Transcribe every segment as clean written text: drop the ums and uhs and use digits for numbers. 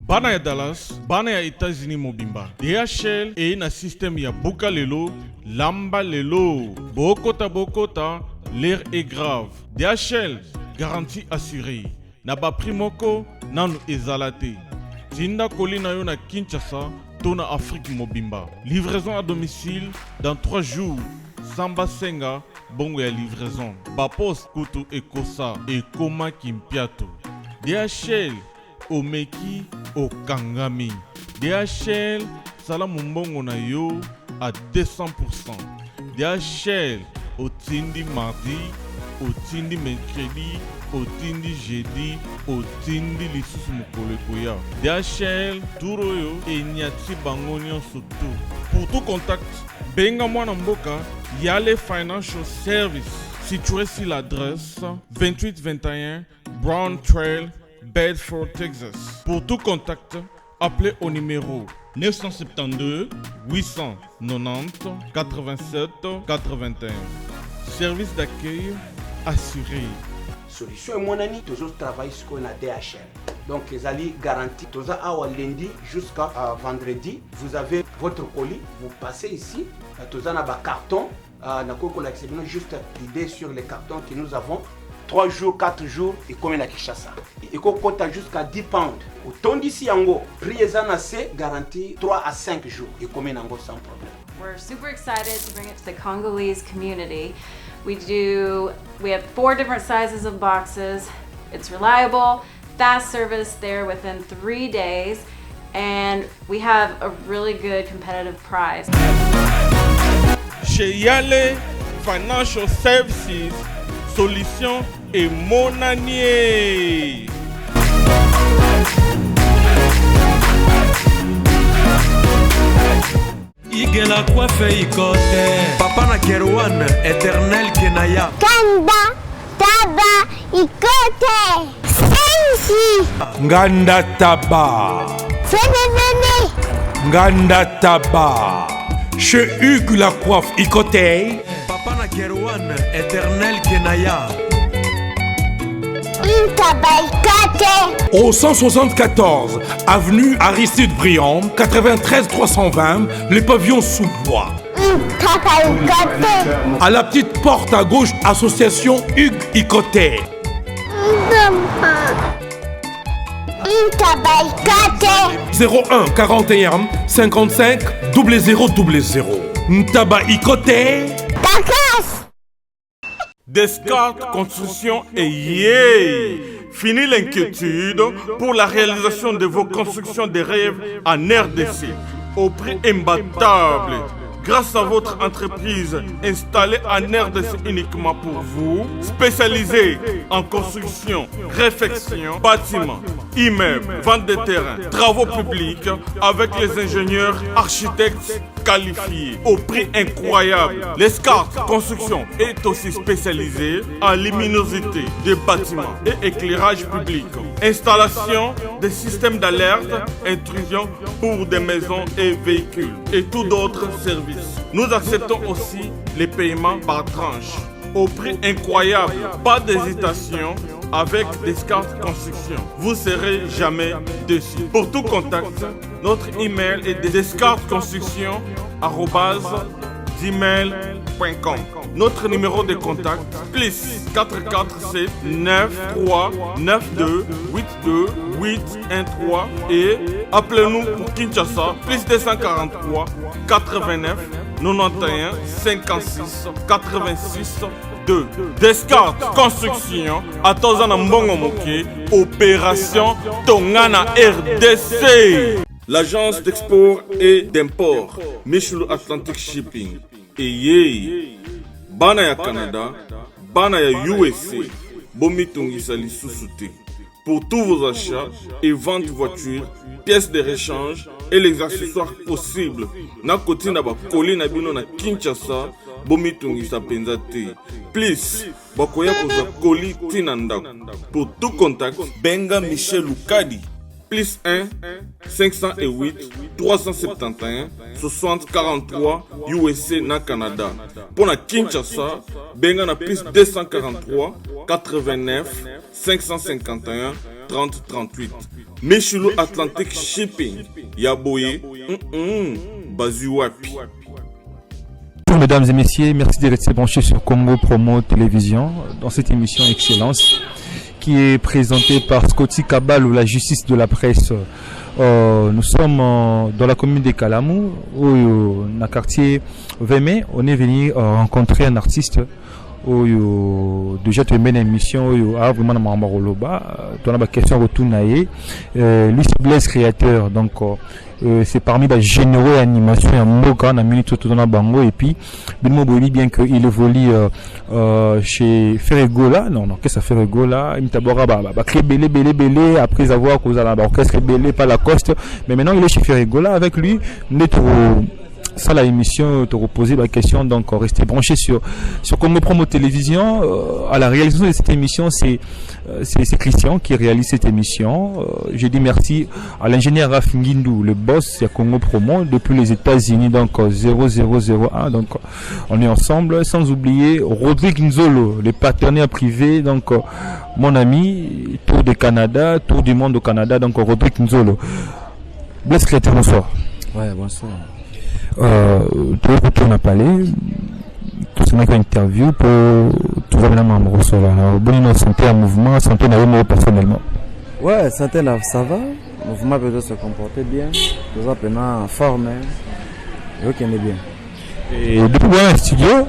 Bana ya Dallas, bana ya États-Unis mobimba. DHL et na système ya buka lelo, lamba lelo. Bokota, l'air est grave. DHL, garantie assurée. Na ba primoko, nanu ezalate. Tinda kolina yo na Kinshasa, tona Afrique mobimba. Livraison à domicile dans 3 jours. Samba Senga, bongo ya livraison. Bapos kutu ekosa, ekoma kimpiato. DHL, omeki okangami. DHL, salamu mbongo na yo à 200%. DHL, otindi mardi, otindi mercredi, otindi jeudi, otindi lisusu mokolo ekoya. DHL, turoyo, enyati bango nyonso tu. Pour tout contact, benga mwana mboka, Yale Financial Service, situé sur l'adresse 2821 Brown Trail, Bedford, Texas. Pour tout contact, appelez au numéro 972 890 87 81. Service d'accueil assuré. Solution et mon ami, toujours travaille sur la DHL. Donc, les alliés garantis, tous à lundi jusqu'à vendredi, vous avez votre colis, vous passez ici, tous à un carton, juste l'idée sur les cartons que nous avons. 3 jours, 4 jours, et comme la Kinshasa. Et qu'on compte jusqu'à 10 pounds. Au ton d'ici, prix est garanti 3 à 5 jours, et comme sans problème. We're super excited to bring it to the Congolese community. We have 4 different sizes of boxes. It's reliable, fast service there within 3 days, and we have a really good competitive price. Chez Yale Financial Services, solution et mon année. Igela coiffe ikote Papa na Kerouan, éternel Kenaya Kanda, taba, ikote Sensi Nganda taba Fenenene Nganda taba Chez Hugues la coiffe ikote Papa na Kerouan, éternel Kenaya Au 174 avenue Aristide Briand, 93 320, le pavillon sous bois. À la petite porte à gauche, association Hugues Ikoté. 01 41 55 0000. Ntaba Ikoté. Descartes Construction et yeah! Fini l'inquiétude pour la réalisation de vos constructions de rêves en RDC au prix imbattable. Grâce à votre entreprise installée en RDC uniquement pour vous, spécialisée en construction, réfection, bâtiments, immeubles, vente de terrains, travaux publics avec les ingénieurs architectes qualifiés au prix incroyable. L'escarpe Construction est aussi spécialisée en luminosité des bâtiments et éclairage public. Installation des systèmes d'alerte, intrusion pour des maisons et véhicules et tous d'autres services. Nous acceptons aussi les paiements par tranche au prix incroyable. Pas d'hésitation avec Descartes Construction. Vous ne serez jamais déçus. Pour tout contact, notre email est descartesconstruction@gmail.com. Notre numéro de contact, plus 447 93 92 82 813 et appelez-nous pour Kinshasa, plus 243 89 91 56 86 2. Descartes Construction, à Tozana Mbongo Moké, opération Tongana RDC. L'agence d'export et d'import, Michel Atlantic Shipping. Et yé, bana ya Canada, bana ya USA, bomitungisa lisusu te. Pour tous vos achats et ventes de voitures, pièces de rechange et les accessoires possibles. Na koti na ba koli na bino na Kinshasa, bomitungisa penza te. Please, bakoya koza koli tina ndako. Pour tout contact, benga Michel Lukadi. Plus 1 508 371 60 43 USA na Canada. Pour na Kinshasa, benga na plus 243 89 551 30 38. Meshulu Atlantic Shipping. Yaboye. Bazuwapi. Bonjour mesdames et messieurs, merci de rester branchés sur Congo Promo Télévision dans cette émission Excellence qui est présentée par Scotty Kabal ou la justice de la presse. Nous sommes dans la commune de Kalamou, dans le quartier Vémé. On est venu rencontrer un artiste. Déjà tu as une émission vraiment dans Mambaroloba. Tu as une question retour naïe. Lui c'est Blaise créateur, donc c'est parmi les généraux animation et Moka na minute tout dans bango et puis Benoît Boili bien qu'il évolue chez Ferregola. Non qu'est-ce que ça Ferregola? Il t'a créé belé après avoir causé l'orchestre belé par la coste, mais maintenant il est chez Ferregola avec lui. Ça la émission te reposer la question, donc restez branchés sur Congo Promo Télévision. À la réalisation de cette émission, c'est Christian qui réalise cette émission. Je dis merci à l'ingénieur Raf Ngindou, le boss de Congo Promo depuis les États-Unis, donc 0001. Donc on est ensemble, sans oublier Rodrigue Nzolo, le partenaire privé, donc mon ami, tour du Canada, tour du monde au Canada, donc Rodrigue Nzolo. Blaise Créateur, bonsoir. Ouais, bonsoir. Tu m'as parlé, tu m'as fait une interview pour tout ça maintenant en ressort là. Bonne santé en mouvement, santé n'a pas personnellement. Ouais, santé là, ça va. Le mouvement peut se comporter bien. Tout ça peut en forme. Et ok, on est bien. Et depuis un studio,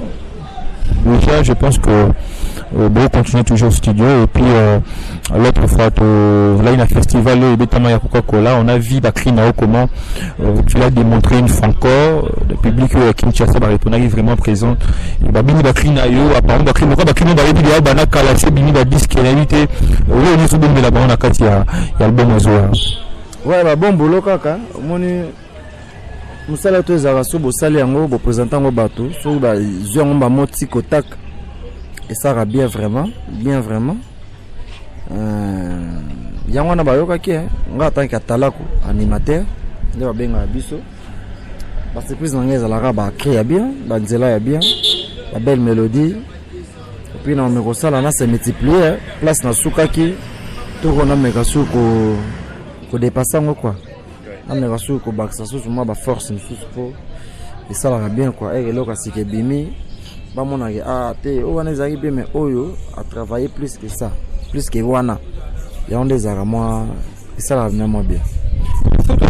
déjà je pense que beaucoup continuer toujours au studio et puis l'autre fois là il y a un festival et notamment il y a Coca-Cola, on a vu Bakrina comment tu l'as démontré une fois encore, le public Kinshasa on est vraiment présent et Bini Bakrina yo apparemment Bakrina va dire ya bana kala c'est Bini ba disque réalité on est sous de la bande à il y a album Azoa. Ouais ba bon boulot kaka moni musala to ezara so bo sali yango bo présentant ngo bato so ba ziongo ba moti kotak. Et ça va bien vraiment. Yango na bayoka ki nga tant qu'atalako animateur nde ba benga biso. Ba surprise na ngeza la ba créer bien, ba nzela ya bien, la belle mélodie. Et puis na me sala na se multiplier place na sukaki to kona meka suko ko dépasser ngo quoi. Na meka suko baksa susu ma ba force ni susu ko. Et ça va bien quoi. Et loka sike bimi. Bah mon avis, te on est arrivé mais oyo a travaillé plus que ça, plus que wana. Et on les a moi et ça va vraiment bien.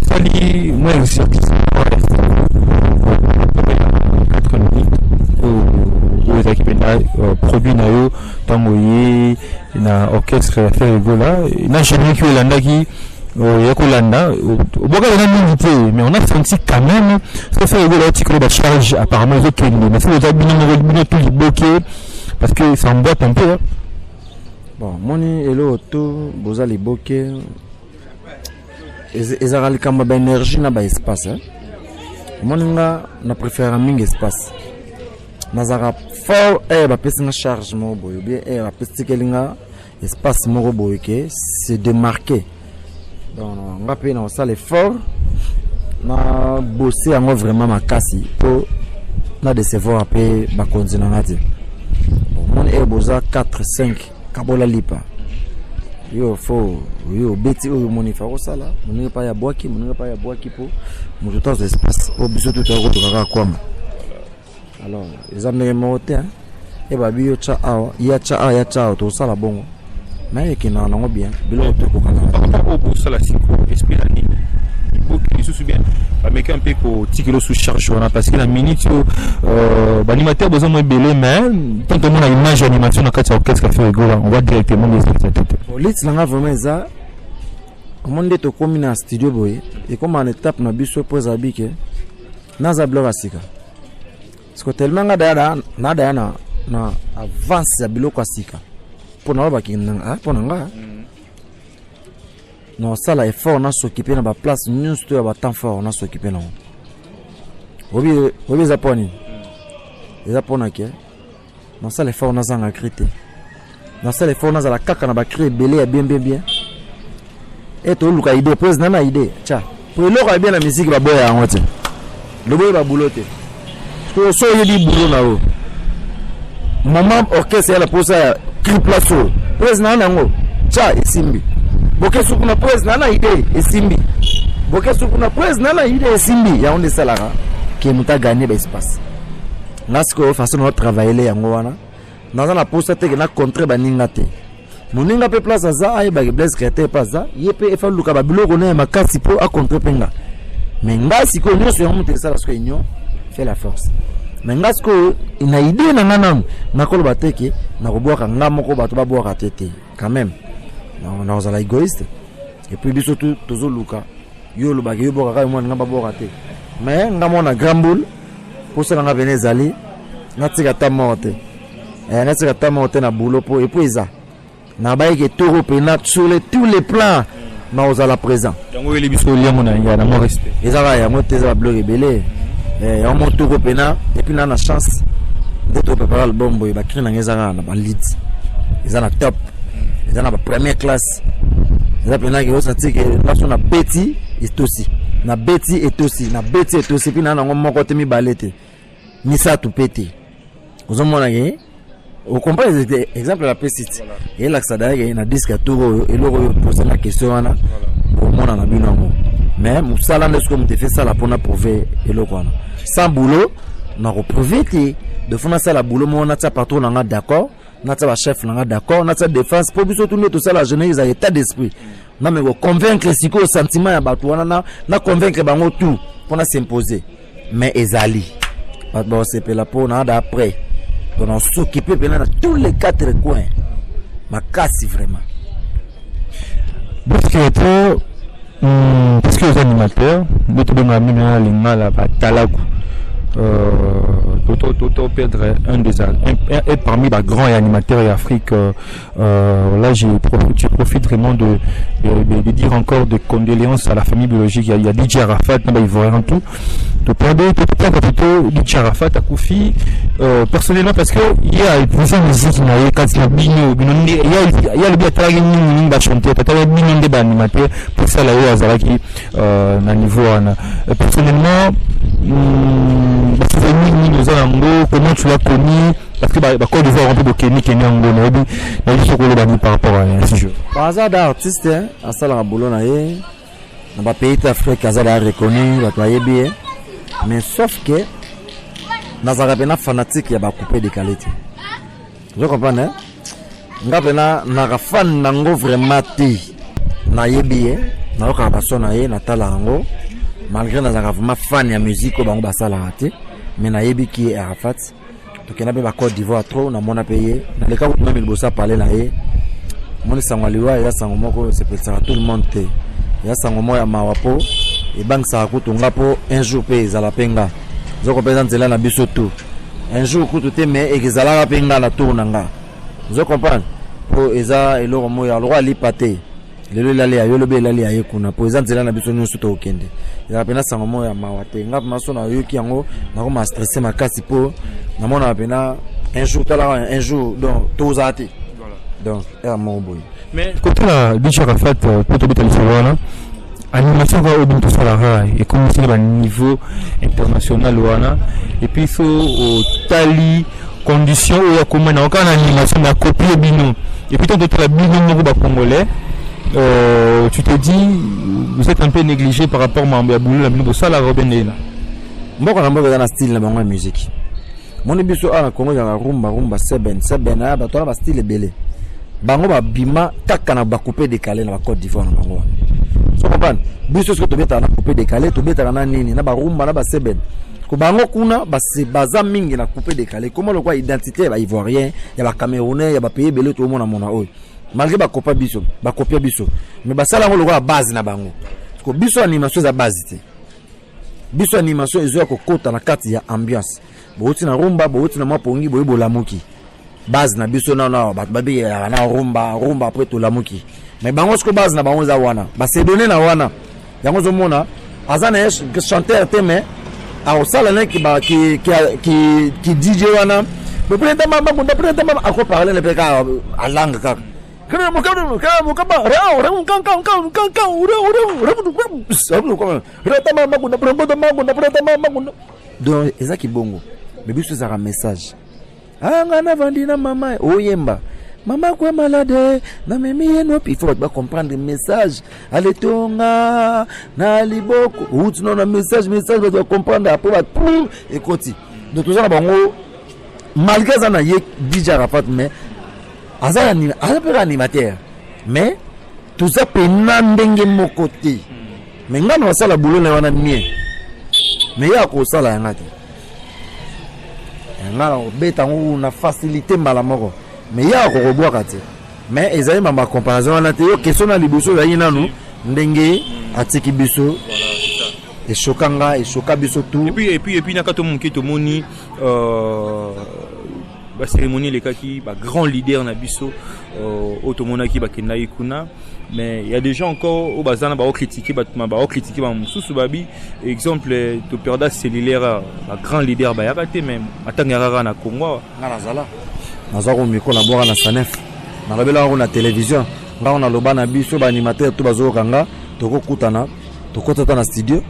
Sali moi aussi les équipes produit na yo tangoye na orchestre Ferregola na jamais que landaki Yakolanda, mais on a senti quand même ça fait la charge apparemment les autres mais c'est les tout bloqué parce que ça emboîte un peu. Bon, moni elo to boza les bloqué ezara le kamba ba énergie na ba espace hein. Moni nga na préfère mingi espace. Nazara fort ba pesi na charge mo boyo bien ba pesi kelinga espace mo boyo ke c'est démarqué. Donc on va payer dans ça l'effort na bosser en vraiment ma casse pour na décevoir après ba continuer na ti mon e boza 4 5 kabola lipa yo fo yo beti o moni fa ça là mon pas ya boaki pour mon tout espace au biso tout à kaka kwama alors les amis monter hein et ba bio cha awa ya cha to ça la bongo mais qui n'a pas bien bilo to ko kana au bout ça la siko esprit la nini il faut que sous bien mais un peu ko tikelo sous charge on a parce que la minute l'animateur besoin moins belé mais tant que mon image animation na kati orchestre café rigola on va directement les spectateurs police nga vraiment ça comment de to comme na studio boy et comme en étape na biso pour zabike na za bloga sika parce que tellement nga da na avance ya biloko sika pour na ba kinanga pour nga non ça là effort na s'occuper na ba place nous to ba temps fort na s'occuper na obi zaponi ezapona ke non ça l'effort na zanga crité non ça l'effort na za la kaka na ba créer belé bien et to luka idée pose na idée cha pour le bien la musique ba boya ngote le boy ba bouloté to so yedi boulot na o maman orchestre ya la posa triple so pose na ngo cha isimbi boke sukuna presse nana idée esimbi boke sukuna presse nana idée esimbi ya onde salara qui muta gagner ba espace nasko façon de travailler yango wana naza na posta te na contre baninga te moninga pe place za ay ba bless créateur pas za yepe efa luka ba biloko na makasi po a contre penga mais ngasi ko nyoso ya mutu sala sko union fait la force mais ngasi ko ina idée na nana na kolo bateke na ko boka ngamoko bato ba boka tete quand même na ozala égoïste et puis biso tout tozo luka yo lo ba yo boka ka mo ngamba boka te mais ngamo na grand boule pour ça nga venezali natika ta morte natika ta morte na boulot pour et puis ça na ba ke toro pena sur tous les plans na ozala présent yango eli biso liamo na ya na mo respect ezaka ya mo teza blog rebelle ya mo toro pena et puis na chance d'être préparer l'album boy ba kri na ngezaka na ba lead ezana top ezana ba première classe ezana pena ke osati ke naso na petit est aussi na beti etosi na beti etosi pina na ngommo ko temi balete misa tu pete ozomona ke o comprendre exemple la petite et la sada ke na disque tour et loko poser la question wana o mona na binango mais musala ndesko mte fait ça la pona prouver et loko wana sans boulot na ko prouver que de fona ça la boulot mona ta patron na d'accord na ta chef na d'accord na ta défense pour biso tout ça la jeunesse a état d'esprit na me convaincre siko sentiment ya bato wana na convaincre bango tout pour s'imposer mais ezali ba sepela pour na d'après on s'occuper dans tous les quatre coins ma casse vraiment parce que les animateurs de tout le monde linga la batalaku perdre un parmi les grands animateurs d'Afrique. Là, je profite vraiment de dire encore des condoléances à la famille biologique. Il y a DJ Arafat, il voit en tout. De perdre plutôt DJ Arafat à Koufi. Personnellement, parce que il y a plusieurs musiques qui n'avaient qu'à se il y a le biatrag qui va chanter, peut-être il y a animateurs pour ça là où Azaraki à niveau. Personnellement, comment tu l'as connu parce que bah Côte d'Ivoire un peu de Kenya par rapport à ce jeu. Par hasard d'artiste à Salah Boulon dans le pays d'Afrique hasard reconnu va travailler bien mais sauf que nazarabena fanatique ya ba coupé de qualité. Je comprends hein? Ngapena na fan nango vraiment ti na yebi na ka basona na tala ngo malgré nazaka vraiment fan ya musique ko bango basala raté mais na yebi ki Arafat to kenabe ba Côte d'Ivoire trop na mona payé na le cas où même il bossa parler na ye moni sangwaliwa ya sango moko c'est peut ça tout le monde te ya sango moya mawapo e bang sa kutunga po un jour pe ezala penga zoko pesa nzela na biso tout un jour kutu te mais ezala penga na tour nanga vous comprenez po eza eloko moya roi lipate lelo lale ya yolo be lale ya yekuna po eza nzela na biso nyonso to okende ya pena sango moya mawate ngap maso na yoki yango na ko ma stresser makasi po na mona pena un jour tala un jour donc tozati voilà donc er mon boy mais côté la DJ Arafat pour te téléphone animation va au bout de ça et commencer à niveau international wana et puis faut au tali condition ou comment na aucune animation na copier bino et puis tant de très bino no ba congolais tu te dis vous êtes un peu négligé par rapport à Mambiaboulou la bino ça la robenela mboko na mboko na style na bango musique mon biso a na Congo ya rumba seben na ba to ba style belé bango ba bima takana ba couper décalé na Côte d'Ivoire na bango so comprendre biso ce que to beta na couper décalé to beta na nini na ba rumba na ba seben ko bango kuna ba se baza mingi na couper décalé comment le quoi identité ba ivoirien ya ba camerounais ya ba pays belé to mona oy malgré ba copia biso mais ba sala ngolo kwa base na bango ko biso animation za base te biso animation ezo ko kota na kati ya ambiance boti na rumba boti na mapongi boyebo lamuki base na biso na babi na rumba après to lamuki mais bango sko base na bango za wana ba se donner na wana yango zo mona azana chanteur te mais a osala na ki DJ wana be preta mama ako parler ne peka a langue ka donc ezaki bongo mais biso za message anga na vandina mama oyemba maman quoi malade na mimi no il faut pas comprendre le message allez tonga na liboko ou tu non message va doit comprendre après va tout et côté donc tout ça bango malgré ça na yek DJ Arafat mais azala ni animateur mais tout ça pena ndenge moko te mais ngana wasala boulot na wana mie mais ya ko sala ngati ngana beta na facilité mbala moko mais ya ko boka te mais ezali mama comparaison wana te yo question na liboso ya nanu ndenge atiki biso et chokanga et choka biso tout et puis nakato monki to moni ba cérémonie les kaki ba grand leader na biso otomonaki ba kenai kuna mais il y a des gens encore au bazana ba critiquer ba mususu babi exemple to perda cellulaire ba grand leader ba yakate même atangara na Congo ngala zala nazako miko na bora na Sanef na lobela ko na télévision ngao na loba na biso ba animateur to bazo kanga toko kutana tokota na studio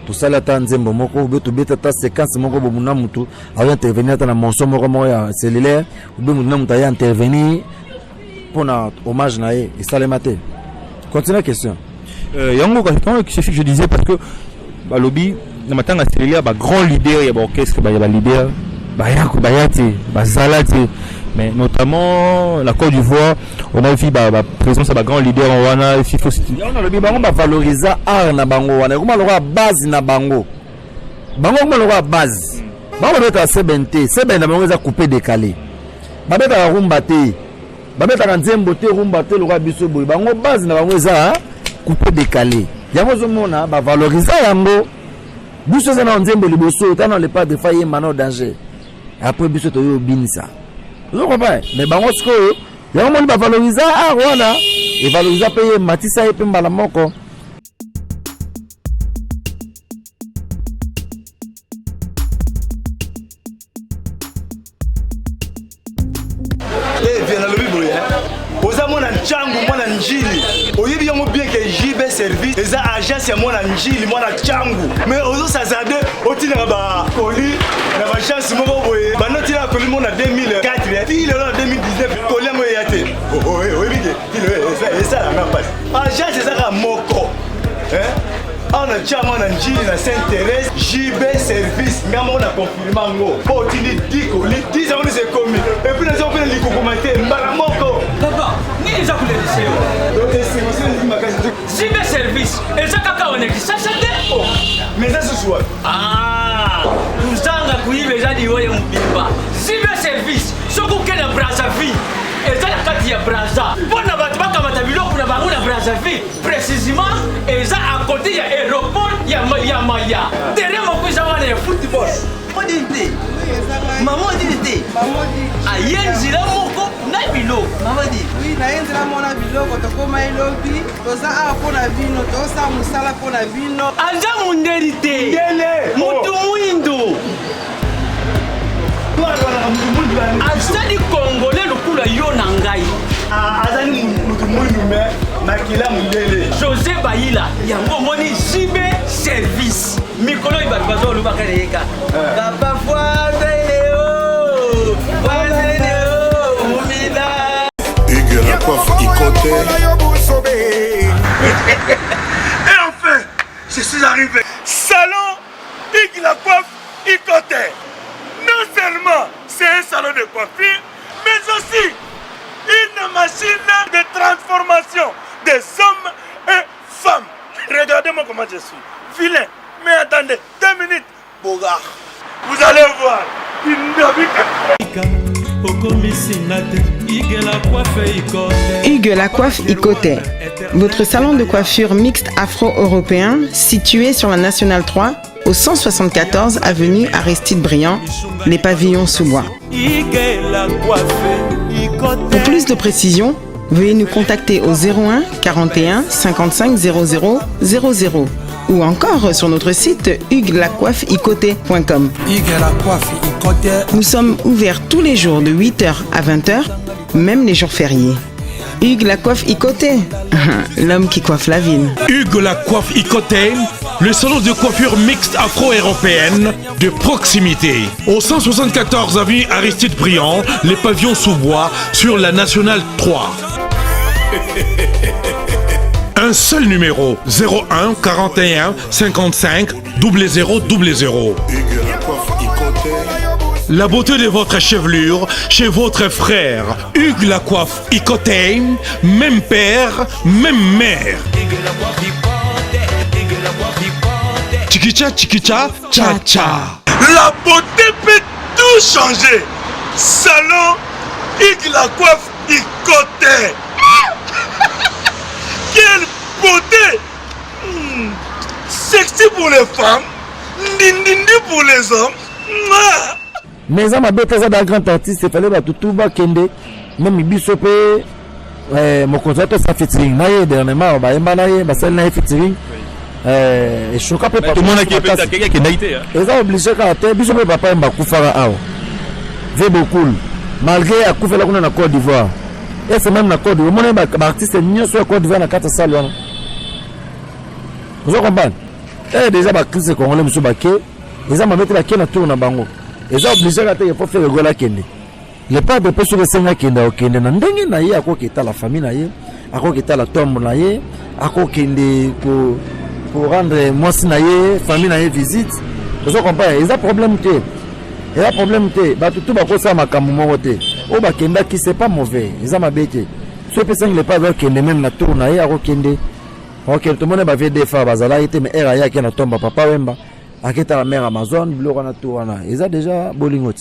to sala ta nzembo moko be to beta ta séquence moko bo muna mutu a intervenir ta na monson moko ya cellulaire be muna mutu ya intervenir pour na hommage na e salemate. Continue la question. Yango quand c'est ce que je disais parce que ba lobby na matanga cellulaire ba grand leader ya ba orchestre ba leader ba yati ba zalati mais notamment la Côte d'Ivoire on a vu ba présence à ba grand leader en wana il faut on a lobby bango ba valoriser art na bango wana kuma lo base na bango kuma lo base bango beta sebente na bango za couper décalé ba beta rumba te ba beta nzembo te rumba te lo biso boy bango base na bango za couper décalé yango zo mona ba valoriser yango biso za na nzembo liboso tana le pas de failler mano danger après biso to yo binisa. Non pas mais bango siko ya mo ba valoriser wana et valoriser payer matisa et pembala moko. Viens le bible oza mona nchangu mona njili oyebi yango bien que JB service eza agence ya mona njili mona changu mais ozo sazade otinaka ba koli na ba chance moko boye banoti na koli mona 2004 il est là 2019 koli yango yate oyebi ke il ça la passe agence eza moko on a chama na njili na Saint-Thérèse JB service ngamo na confirmer ngo po tini diko li 10 ans c'est commis et puis les gens les commenter mbala moko papa ni za kule deseo donc c'est aussi magasin JB service et ça kaka on est ça mais ça ce soir uzanga kuibe jadi woye mbimba JB service soko kena Brazzaville et ça la carte ya Brazza bona batu bakamata biloko na bango na Brazzaville précisément et ça à côté ya aéroport ya Maya derrière mo kuza wana ya football modité maman dit ayenzi la moko na biloko maman dit oui na yenzi la mona biloko to koma elobi to za a pona vino to sa musala pona vino anja munderité ngele mutu mwindo azali congolais lokula yo na ngai azali mutu mwindu me makila mundele José Bayila yango moni JB service mikolo ibatu bazo lubaka leka papa Fouadeo Mumida Hugues la coiffe Ikote. Et enfin je suis arrivé salon Hugues la coiffe Ikote. Non seulement c'est un salon de coiffure, mais aussi une machine de transformation des hommes et femmes. Regardez-moi comment je suis. Vilain. Mais attendez, 2 minutes. Bogart. Vous allez voir. Hugues la coiffe Ikote. Votre salon de coiffure mixte afro-européen situé sur la Nationale 3 au 174 avenue Aristide Briand, les pavillons sous bois. Pour plus de précisions, veuillez nous contacter au 01 41 55 00 00 ou encore sur notre site hugueslacoiffeikote.com. Nous sommes ouverts tous les jours de 8h à 20h, même les jours fériés. Hugues la coiffe Icoté, l'homme qui coiffe la ville. Hugues la coiffe Icoté, le salon de coiffure mixte afro-européenne de proximité. Au 174 avenue Aristide Briand, les pavillons sous bois sur la Nationale 3. Un seul numéro, 01 41 55 0000. La beauté de votre chevelure chez votre frère. Hugues la coiffe Icoté, même père, même mère. Chikicha, chikicha, cha cha. La beauté peut tout changer. Salon Hugues la coiffe Icoté. Quelle beauté! Sexy pour les femmes, dindindi pour les hommes. Mais ça m'a bête ça d'un grand artiste, il fallait tout bas kende. Même bisope, mon contrat ça featuring. Naïe dernièrement, bah naïe, bah celle naïe featuring. Et choquant peut pas. Tout le monde a qui est quelqu'un qui est naïté. Et ça obligé quand t'es bisope papa m'a koufara ao. Ve beaucoup. Malgré à koufela qu'on a Côte d'Ivoire. Et c'est même la Côte d'Ivoire. Mon artiste est sur la Côte d'Ivoire dans 4 salles. Vous comprenez? Et déjà, les crises congolais, monsieur Baké, ils ont mis la Kenya tour dans Bango. Ils ont obligé à faire le gola Kenya. Les pas de personnes qui sont Kenya au Kenya, n'endenge na yé, à quoi quitter la famille na yé, à quoi quitter la tombe na yé, à quoi quitter pour rendre moi si na yé, famille na yé visite. Vous comprenez? Ils ont problème que. Il y a un problème, tout le monde a makamoumoté. Au Bakenda qui c'est pas mauvais, ils ont ma bête. Ceux qui ne pas voir qu'il même la tourne à Rokende. Ok, tout le monde va faire des fois, Bazala était mais Eraya qui a tombé papa Wemba. Aketa la mère Amazon, Blorana Tourana. Ils ont déjà Bolingot.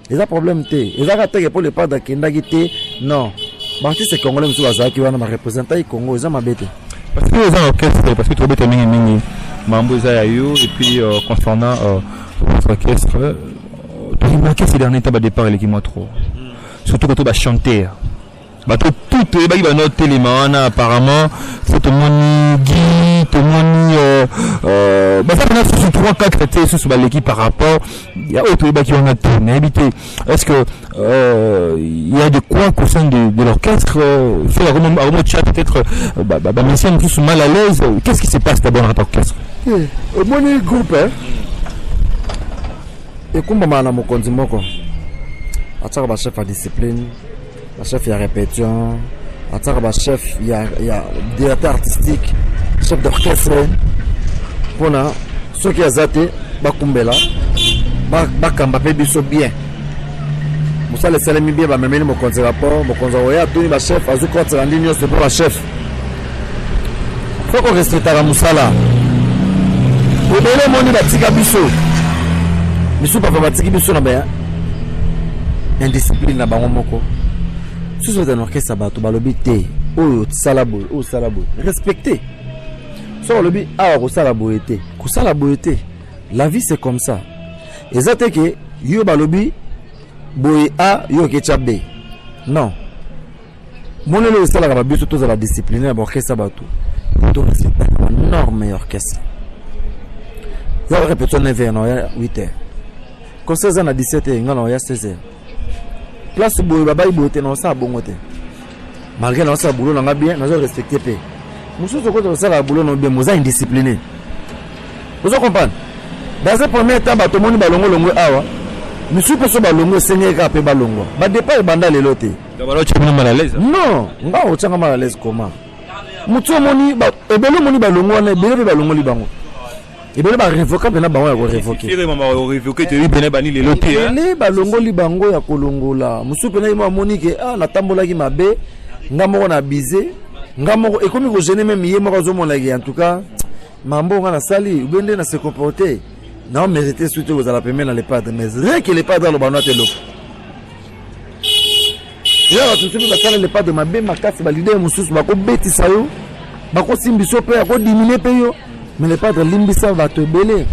Ils ont problème, ils ont raté pour le pas d'Akenda qui non. Marty c'est Congolais, monsieur Bazala qui va représenter Congo, ils ont ma bête. Parce que les orchestres, parce que tu as Mini Mambo Zayayou, et puis concernant votre orchestre. Il manquait ces derniers temps de départ et l'équipe trop. Surtout quand on va chanter. Tout les bails notre téléman apparemment c'est tout le monde Guy, tout le monde ça on a sur 3-4 traités sur l'équipe par rapport il y a autre bails qui ont tourné habité. Est-ce que il y a de quoi qu'au sein de l'orchestre faire un chat peut-être mais si on est tous mal à l'aise, qu'est-ce qui se passe d'abord dans notre orchestre? Mon groupe et comme on mon condimoko ataka ba chef à discipline ba chef ya répétition ataka ba chef ya directeur artistique chef d'orchestre pona ceux qui azate ba kumbela ba kamba pe biso bien musale salemi bien ba memeli mo konzi rapport mo konza oya tuni ba chef azuko tsandi nyose pour ba chef faut qu'on respecte la musala obele moni ba tika biso Monsieur Papa Batiki biso na ba indiscipline na bango moko. Si vous êtes un orchestre bato balobi te oyo salabo o salabo respectez. So lobi a ko salabo été. Ko salabo été. La vie c'est comme ça. Ezate que yo balobi boy a yo ke chabe. Non. Mon le sala ba biso to za la discipline na orchestre bato. To respecter la norme orchestre. Yo répétons 9h non 8h. Quand 16h à 17h, il y a 16h. Place où il y a des gens qui ont malgré que ça boulot n'a bien, nous respecté paix. Nous sommes au ça la boulot n'a bien, nous sommes indisciplinés. Vous comprenez? Dans ce premier temps, tout le monde balongo longo awa. Nous sommes pas balongo seigneur capé balongo. Ba départ banda le loté. D'abord tu es mal à l'aise. Non, on est mal à l'aise comment? Mutu moni ba ebelo moni balongo na ebelo balongo libango. Et bien, révoquer, bien, on va révoquer. Il va révoquer, tu es bani les lotés. Les balongo libango ya kolongo la. Musu pena ima monique ah na tambola ki mabe, ngamo na bisé, ngamo et comme vous gênez même hier moi zo mon en tout cas, mambo na sali, ubende na se comporter. Non mériter surtout vous allez permettre dans les padres, mais rien que les padres le banote lo. Ya tu sais pas ça les padres mabe makasi ba leader musu ba ko beti sayo, ba ko simbiso pe ko diminuer pe yo. Mais les padres limbisa va te belé.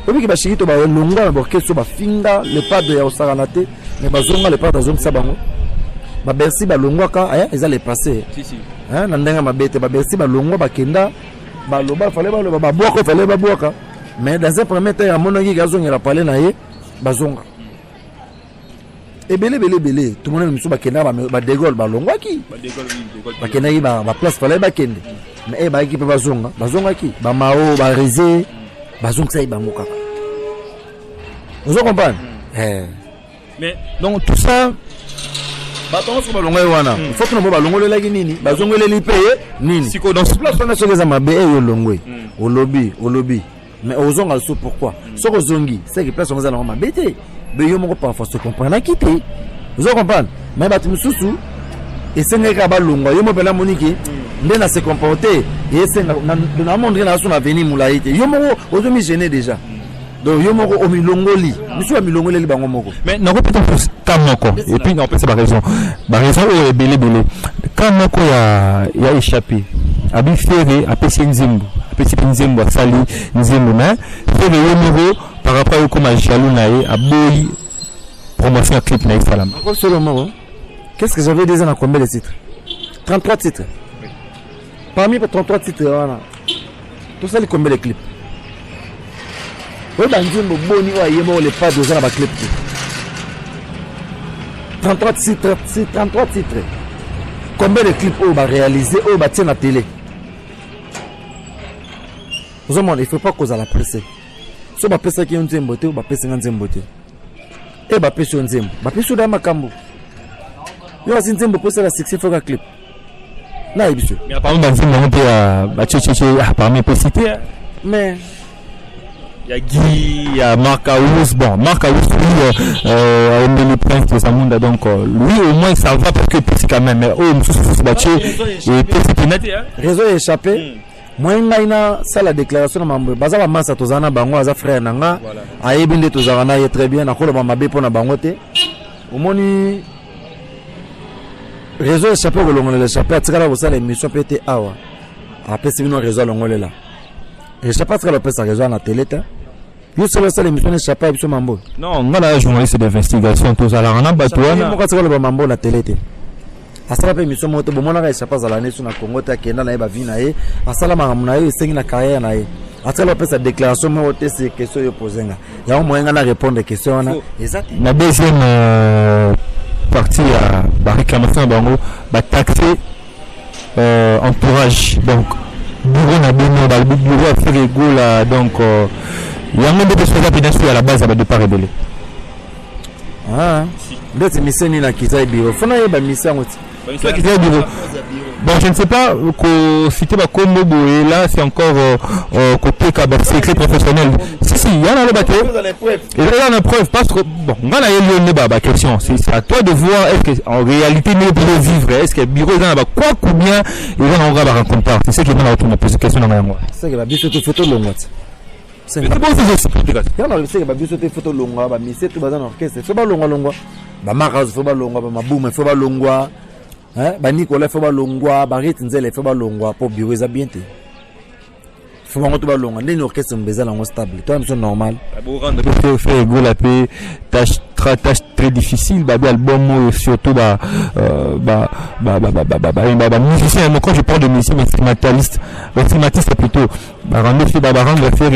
Obi ki ba shikito ba longa ba keso ba finga les padres ya osaranate mais ba zonga les padres zonga sabango. Ba bersi ba longwa ka aya eza les passer. Si. Hein na ndenga mabete ba bersi ba longwa ba kenda ba loba fallait ba loba ba boka fallait ba boka. Mais dans un premier temps ya monaki ga zonga la parler na ye ba zonga. ebele tout le monde miso bakenda ba de Gaulle balongwaki bakendaki ba place fallait bakende mais ba équipe bazongaki ba Mao ba Rizé bazongisa ibango kaka vous comprenez mais donc tout ça batongo so balongwa wana il faut que nous balongolelaki nini bazongoleli paye nini siko dans ce place on a sokeza mabe yo longwe au lobby mais ozonga so pourquoi soko zongi c'est que place on a na mabe te mais yo moko parfois se comprendre quitter vous comprenez mais batu mususu esengeka balongwa yo mopela moniki ndena se comporter esenga na montrer na so na venir mulaite yo moko ozomi gêner déjà donc yo moko o milongoli misu milongoli li bango moko mais na repéter pour kamoko et puis en fait c'est raison o belé quand moko ya échappé abi fere apesi nzembo asali nzembo na fere yo moko par rapport au comme jaloux naé aboyi promotion clip na isalam encore solo moko qu'est-ce que j'avais déjà dans combien de titres 33 titres parmi les 33 titres voilà tout ça les combien de clips oba nzembo boni wa yemo le pas deux ans ba clip 33 titres combien de clips on va réaliser on va tirer la télé vous avez il faut pas cause à la presse so ba pesa ki nzembo te ba pesa nzembo te e ba pesa nzembo ba pesa da makambo yo nzembo posa la succès faut clip là ibiso mais apparemment nzembo on peut ba cheche parmi possibilité mais il y a Marc Aous, bon, Marc Aous, lui, le prince de Samunda, donc, lui, au moins, ça va parce que c'est quand même, réseau échappé. Moi, il y a la déclaration, Bazaba Massa Tozana, Bango, Aza frère Nanga, Aébinde Tozana, est très bien, Nakolo Mabé pour Nabangote. Au moins, réseau échappé, on l'échappé, à Tigala, vous savez, l'émission PT Awa. Après, c'est une réseau, on est là. Et je sais pas ce qu'elle appelle ça réseau à la télé. Vous savez ça l'émission échappée sur Mambo. Non, on a la journaliste d'investigation tout ça là on a battu on pourquoi ça le Mambo la télé. À ça la émission moto bon on a échappé à l'année sur na Congo ta kenda na ba vie na ye à ça la mamuna ye sengi na carrière na ye. À ça la sa déclaration mo te ces questions yo posenga. Ya au moins na répondre des questions na exact. La deuxième partie à réclamation bango ba taxer entourage donc bureau na bino ba bureau a fait ego là donc il y a un nombre de choses à la base à départ rebelle d'autres missions ni na kiza bureau fona yeba mission oti bon je ne sais pas que citer ba combo et là c'est encore côté secret professionnel si il y en a le bateau et là il y a une preuve parce que bon on a eu une question c'est à toi de voir est-ce que en réalité nous pouvons vivre est-ce que bureau dans quoi ou bien il va on va rencontrer c'est ce qui m'a autour de poser question dans moi c'est que la biso te photo longue c'est bon c'est il y a c'est que la biso te photo longue ba mise tout bazan orchestre faut ba longue ba maraz faut ba longue ba maboum faut ba longue ba Nicolas faut ba longue ba Ritinzele faut ba longue pour bureau za bien te faut ba ngoto ba longue ndeni orchestre mbeza la stable toi c'est normal pour rendre faire ego la paix tâche très difficile ba album surtout ba musicien mais quand je parle de musicien instrumentiste plutôt ba rendre faire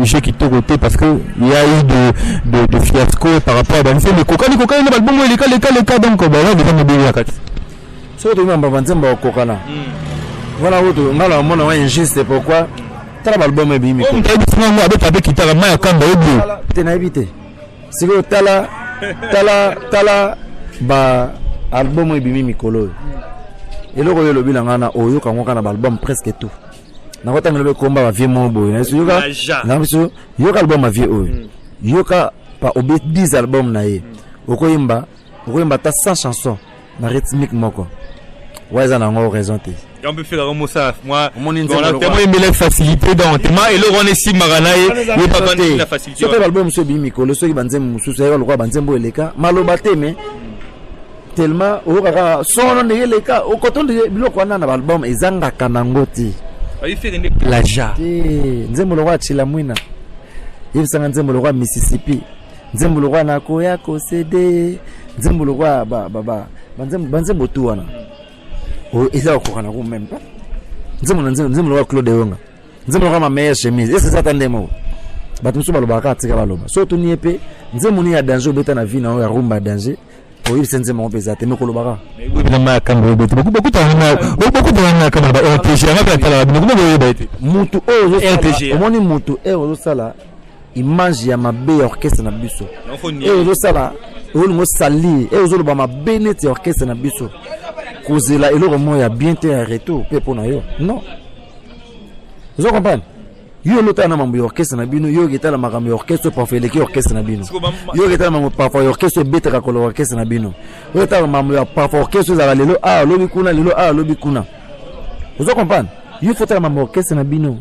jeu qui te côté parce que il y a eu de fiasco par rapport à banzé mais kokani na album les cas donc ba là déjà me bien kati so to mamba banzemba kokana voilà autre ngala mona wa injuste pourquoi tala album e bimi ko moi avec avec guitare ma kamba obi tena éviter siko tala ba album e bimi mikolo eloko yo lobi ngana oyo kango kana ba album presque tout na kota ngelo komba ba vie mo boy na suka na biso yoka album ma vie oyo yoka pa obi 10 albums na ye okoyimba ta 100 chansons na rythmique moko ouais na ngo raison te et on peut faire un mot ça moi on a tellement aimé la facilité dans tema et le on est si marana et pas connaître la facilité c'est l'album so bimiko le so ki banzem mususu ya lokwa banzembo eleka maloba te mais tellement o kaka sono ne eleka o kotonde biloko wana na album ezanga kanango ti ayi faire une plagiat nzembo lokwa chila mwina yebisanga nzembo lokwa Mississippi nzembo lokwa na koya ko CD nzembo lokwa ba banzembo tu wana o eza ko kana ko même pas nzembo lokwa Claude Yonga nzembo lokwa ma meilleure chemise est-ce ça tande mo bato mosusu balobaka atika baloba so toni epe nzembo ni ya danger obeta na vie na oyo ya rumba danger oyebi se nzembo ngo mpenza te me kolobaka mutu oyo omoni mutu oyo ozosala image ya mabe ya orchestre na biso oyo ozosala olingo sali oyo ozoloba mabe neti ya orchestre na biso kozela eloko moko ya bien te ya retour mpe mpo na yo non ozo comprendre yo lota na mambo ya orchestre na bino yo ketala makambo ya orchestre parfois eleki orchestre na bino yo ketala mambo parfois ya orchestre betaka kolo orchestre na bino yo ketala mambo ya parfois orchestre za lelo lobi kuna lelo lobi kuna ozo comprendre yo fotala mambo ya orchestre na bino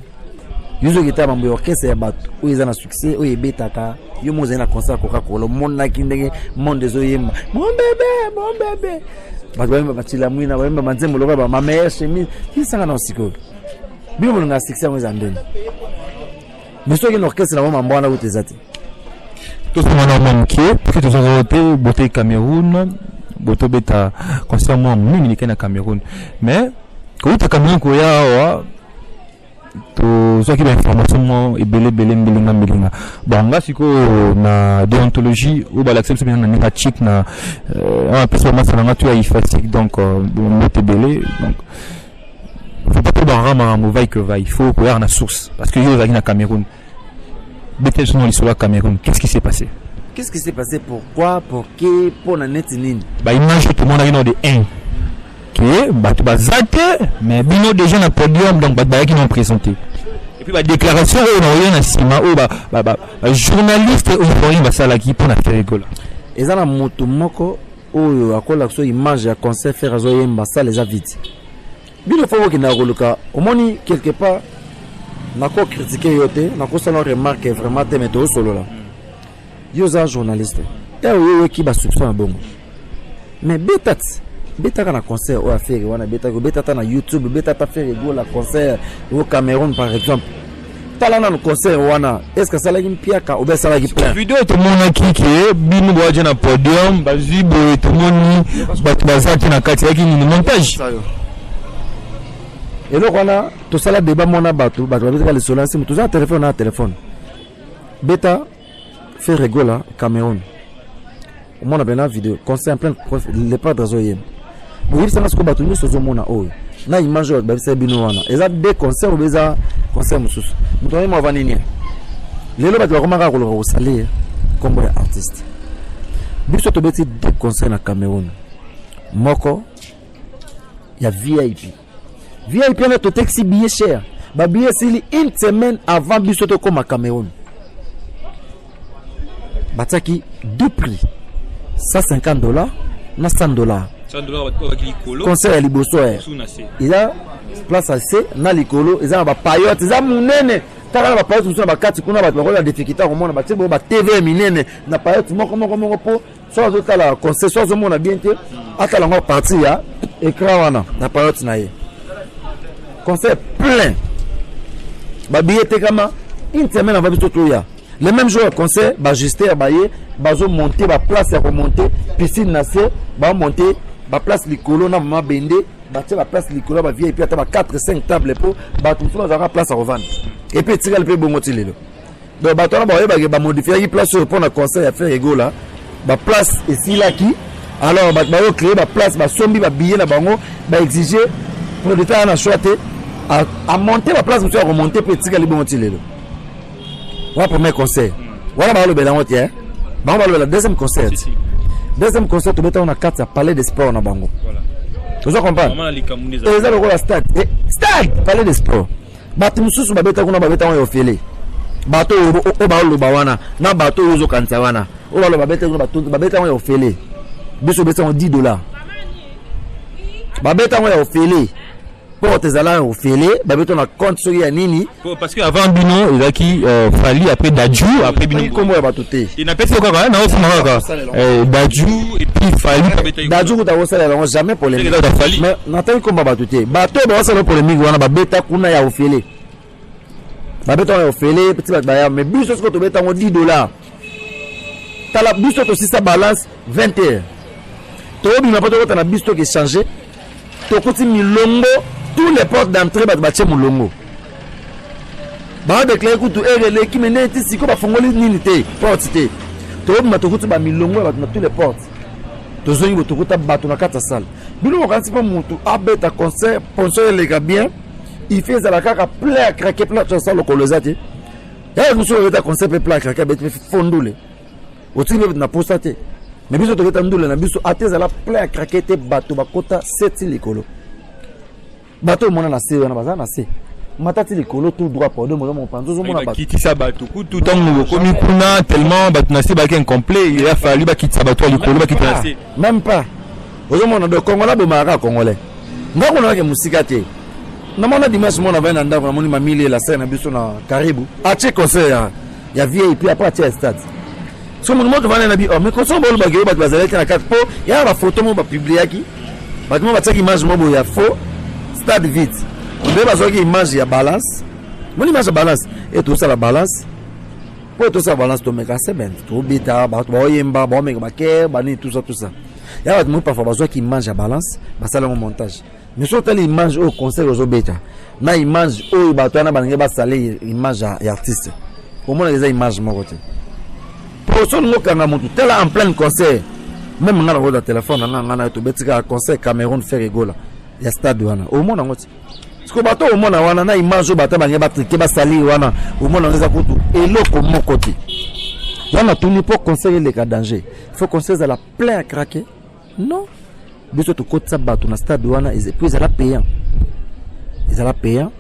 yo ketala mambo ya orchestre ya bato oyo eza na succès oyo ebetaka yo moza na concert Coca-Cola monaki ndenge monde ezoyemba mon bébé bato bayemba batila mwina bayemba manzembo lokola ma meilleure chemise kisanga na osikoyo bino molonga succès yango eza ndeni mais soki na orchestre na mo mambo wana uti eza te tosomana mwa moke poke tozozala te bote Cameroun botobeta concert mwa mingi na Cameroun mais kouta Cameroun koya awa tozwaki bainformation mo ebele mbelinga banga sikoyo na déontologie oyo balakisa biso mpena na ndenge chik na apesa bamasala tu ya ifasik donc moto ebele donc faut pas trop makambo vaille que vaille, il faut courir la source parce que yo ozalaki na Cameroun betel sono lisolo ya Cameroun. Qu'est-ce qui s'est passé? Qu'est-ce qui s'est passé? Pourquoi? Pour qui? Pour na neti nini? Bah image tout le monde a de 1 que bato bazate mais bino déjà na podium donc bato bayaki non présenté et puis ba déclaration oyo na oyo na sima oyo ba journaliste oyo basalaki pour na faire rigolo eza na moto moko oyo akola so image ya concert faire azoyemba ça les a vite bino faut que na koluka omoni quelque part nako critiquer yote nako sala remarque vraiment te mais to solo là yo za journaliste et oyo ki ba soupçon bongo mais betaka na concert ou affaire wana betata na YouTube betata faire go la concert au Cameroun par exemple talana no concert wana est-ce que ça la kimpiaka ou bien ça la ki plein vidéo tout monde qui bino boaje na podium bazibo tout monde bat bazati na kati yaki ni montage et donc wana to sala débat mona bato betaka le solence tout ça téléphone beta faire rigola Cameroun on a bien vidéo concert en plein les pas d'azoyem oui ça n'a pas battu nous sur mona oyo na image ba bisa bino wana eza des concerts ou beza concert mususu mutoni mwa vanini lelo bato bakomaka ko lo saler comme artiste biso to beti des concerts na Cameroun moko ya VIP na to taxi billet cher ba billet sili une semaine avant biso to comme Cameroun bataki deux prix $150 na $100 concert ya liboso il a place à C na likolo ils ont ba payote ils ont munene taka ba payote sur ba kati kuna ba bakola difficulté ko mona ba tibo ba TV minene na payote moko po so zo kala concert so zo mona bien te akala ngo partie ya écran wana na payote na ye concert plein ba billet kama une semaine avant biso to ya le même jour concert ba ajuster baye bazo monter ba place ya ko monter piscine na C ba monter ba place likolo na mama bende ba tia ba place likolo ba VIP ata ba 4-5 tables pour ba tout ça za place à revendre et puis tirer le peu bongo tilelo donc ba tona ba ba modifier yi place pour na concert ya faire ego là ba place ici là qui alors ba créer ba place ba sombi ba billet na bango ba exiger producteur na choité à monter la place monsieur à remonter pour tirer le bongo tilelo voilà premier concert voilà ba le belango tiens ba le deuxième concert tu mets on a 4 à parler de sport na bango voilà tu comprends et ça le stade parler de sport bato mususu babeta kuna babeta on ofele bato o ba lo bawana na bato uzo kanza wana o ba lo babeta kuna bato babeta on ofele biso beta on $10 babeta on ofele pour tes ala ofele babeta na compte sur ya nini parce que avant bino il a qui fali après Dadju après bino comme ya bato te il n'a pas fait quoi na au fond Dadju et puis fali Dadju ta osala la jamais pour les mais n'attends comme bato te bato ba osala pour les mig wana babeta kuna ya ofele babeta on ofele petit ba mais biso ce que to beta on $10 tala biso to si ça balance 20 heures to bina pas to na biso qui changer to kuti milongo tous les portes d'entrée ba tche mulongo ba déclarer kutu RL qui mena ti siko ba fongoli nini te porte te to ma to kutu ba milongo ba na tous les portes to zongi bo to kuta bato na kata salle bino ko kanti pa mutu abeta concert sponsor les gars bien il fait ça la kaka plein craquer plein de ça le colosate ya nous sommes à concert plein craquer bet fondule otini na postate mais biso to keta ndule na biso ateza la plein craquer te bato ba kota 7 likolo bato mona na se wana bazana se matati likolo tout droit pour deux mon panzo zo mona bato kiti sa bato tout temps nous komi kuna tellement bato na se ba incomplet il a fallu ba kiti sa bato likolo ba kiti na se même pas ozo mona do Congolais be mara Congolais ngako na ke musika te na mona dimanche mona va na ndako na moni mamili la scène na biso na karibu ache concert ya VIP après ache stade so mon moto va na bi oh mais concert bolo ba gero bato bazalaki na 4 po ya ba photo mo ba publiaki bato mo ba tsaki image mo bo ya faux stade vide on devait avoir une image ya balance mon image ya balance et tout ça la balance pour tout ça balance to meka c'est ben to beta ba to yemba ba meka ba ke ba ni tout ça ya ba mo parfois besoin qui image ya balance ba sala mon montage mais surtout l'image au concert aux beta na image au ba to na ba nge ba sala image ya artiste au moins les images mo côté pour son ngo kanga mutu tela en plein concert même ngana ko da téléphone ngana to betika concert Cameroun fait rigola ya stade wana au moins ngoti siko bato au moins wana na image bato bange ba triquer ba sali wana au moins ngeza kutu eloko mo côté yana tuni pour conseiller les cas danger il faut conseiller à la plein à craquer non biso to kotsa bato na stade wana et puis à la payant ils à la payant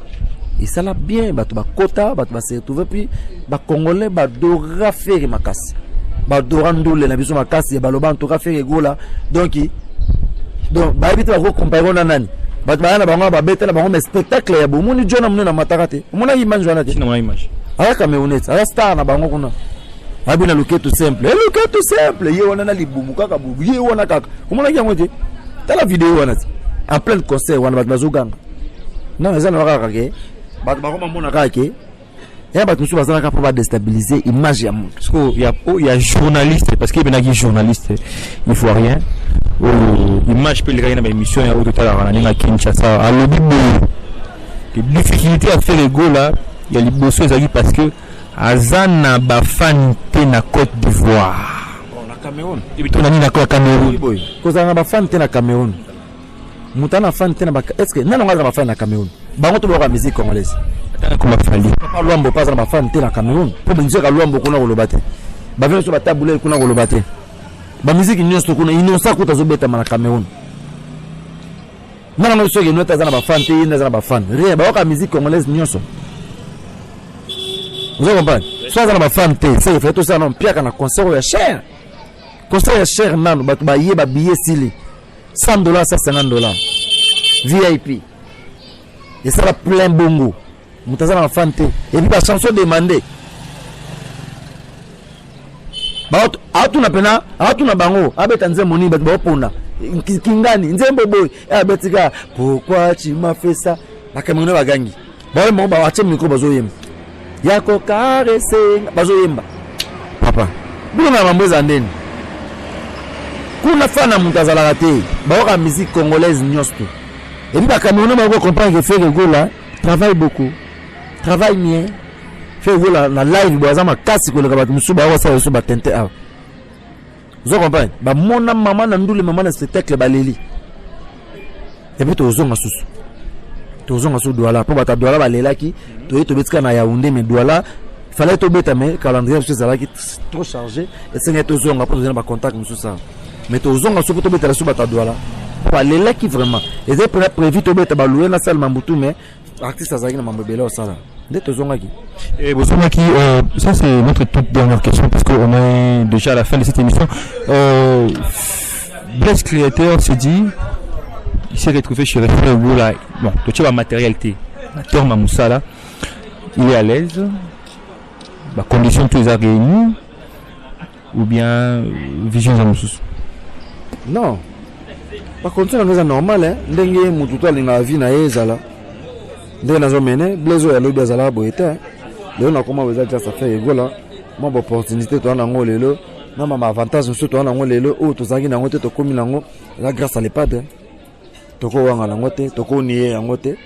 et ça la bien bato ba kota bato ba se retrouver puis ba congolais ba dora faire makasi ba dora ndule na biso makasi ba loba to ka faire gola donc ba habite ba ko comparer na nani bato ba na bango ba betela bango mais spectacle ya bo moni jona mona matakate mona image wana te na image ala Camerounais ala star na bango kuna abina luketo simple ye wana na libumu kaka bubu ye wana kaka mona yango te tala vidéo wana en plein concert wana bato bazoganga non eza na kaka ke bato ba koma mona kaka ke ya bato musu bazana kaka pour déstabiliser image ya monde parce que il y a journaliste parce que benaki journaliste il faut rien image peut les na émission ya auto tala na Kinshasa à lobby les difficultés à faire les goals là il y a les bossos ezali parce que azana ba fan te na Côte d'Ivoire na Cameroun et puis tonani na Cameroun boy kozanga ba fan te na Cameroun mutana fan te na ba est-ce que nana ngaza ba fan na Cameroun bango to ba musique congolaise comme fali pas luambo pas na ba fan te na Cameroun pour benzo ka luambo kuna kolobate ba venu so ba tabule kuna kolobate ba musique nyonso kuna inonsa kuta zo beta na Cameroun nana no so ke nota zana ba fan te ina zana ba fan rien ba ka musique congolaise nyonso vous comprenez soit zana ba fan te c'est fait tout ça non pia kana concert ya cher nanu ba ba ye ba billet sili $100 $150 VIP et ça va plein bongo mutazana ba fan te et puis ba chanson demandée ba atu na pena atu na bango abeta nze moni ba opona kingani nzembo boy abetika pourquoi tu m'as fait ça la Cameroun ba gangi ba mo ba wache micro bazo yemba yako caresse bazo yemba papa buna mamboza ndeni kuna fana mutazala te ba ka musique congolaise nyosto et puis ba Cameroun ba ko comprendre que faire le go là travaille beaucoup travaille bien fait voilà na live boza makasi ko le ka musu ba wa sa so ba tente a vous comprenez ba mona mama na ndule mama na spectacle baleli et puis to zonga susu douala pour bata douala balelaki to betika na Yaoundé mais douala fallait to beta mais calendrier sur ça qui trop chargé et c'est to zonga pour donner ba contact musu ça mais to zonga so to beta la sur bata douala pour balelaki vraiment et c'est prévu to beta ba louer na salle Mambutu mais artiste azaki na mambebele au sala de to zonga qui et Bozoma qui ça c'est notre toute dernière question parce qu'on est déjà à la fin de cette émission Blaise Créateur s'est dit il s'est retrouvé chez Reflet Boula. Bon, tu as matérialité. L'acteur Mamoussala, il est à l'aise. La condition tous les a réunis. Ou bien vision Zamoussous. Non. Par contre, c'est normal. Hein. Dengue mututo alinga vie na ezala. Dengue nazo mene. Blaise ya lobi azala boete. Leo na koma weza déjà ça fait egola. Moi opportunité to na ngolelo. Na ma avantage surtout to na ngolelo. O to zangi na ngote to komi na ngo. La grâce à l'EPAD. Toko wanga na ngote, toko niye ya ngote.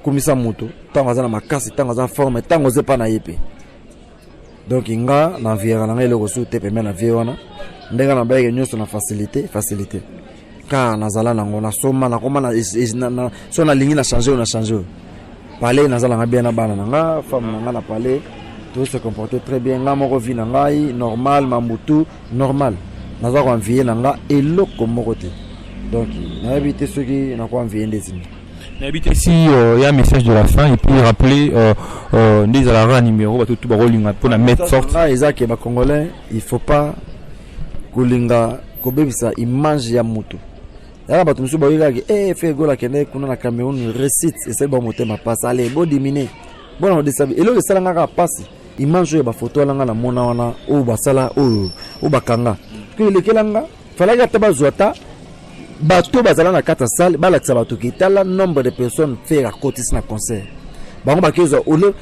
komisa moto tango aza na makasi tango aza forme tango oze pa na ye pe donc nga na viera na nga eloko su te pembe na vie wana ndenge na bayeke nyonso na facilité car nazala nango nasoma nakoma so nalingi na changer oyo na changer oyo palais nazalanga bien na bana na nga femme na nga na palais tout se comporter très bien nga moko vi na ngai normal mamutu normal naza koanvie na nga eloko moko te donc nayebi te soki nakoanvie ndezini. N'habite ici, il y a un message de la fin et puis rappeler des alarmes numéro tout barolinga pour la mettre forte. Isaac et Congolais, il faut pas kulinga kobebisa image ya mutu. Yala batu musu ba yaka fait gola kende kuna na Cameroun récite et c'est bon motema passe allez bon diminuer. Bon on desabi et le sala nga passe image ya ba photo langa na mona wana o basala o bakanga. Que le kelanga fala ya taba zwata bato bazala na kata salle balakisa bato kitala nombre de personnes faire à côté na concert bango bakezo ole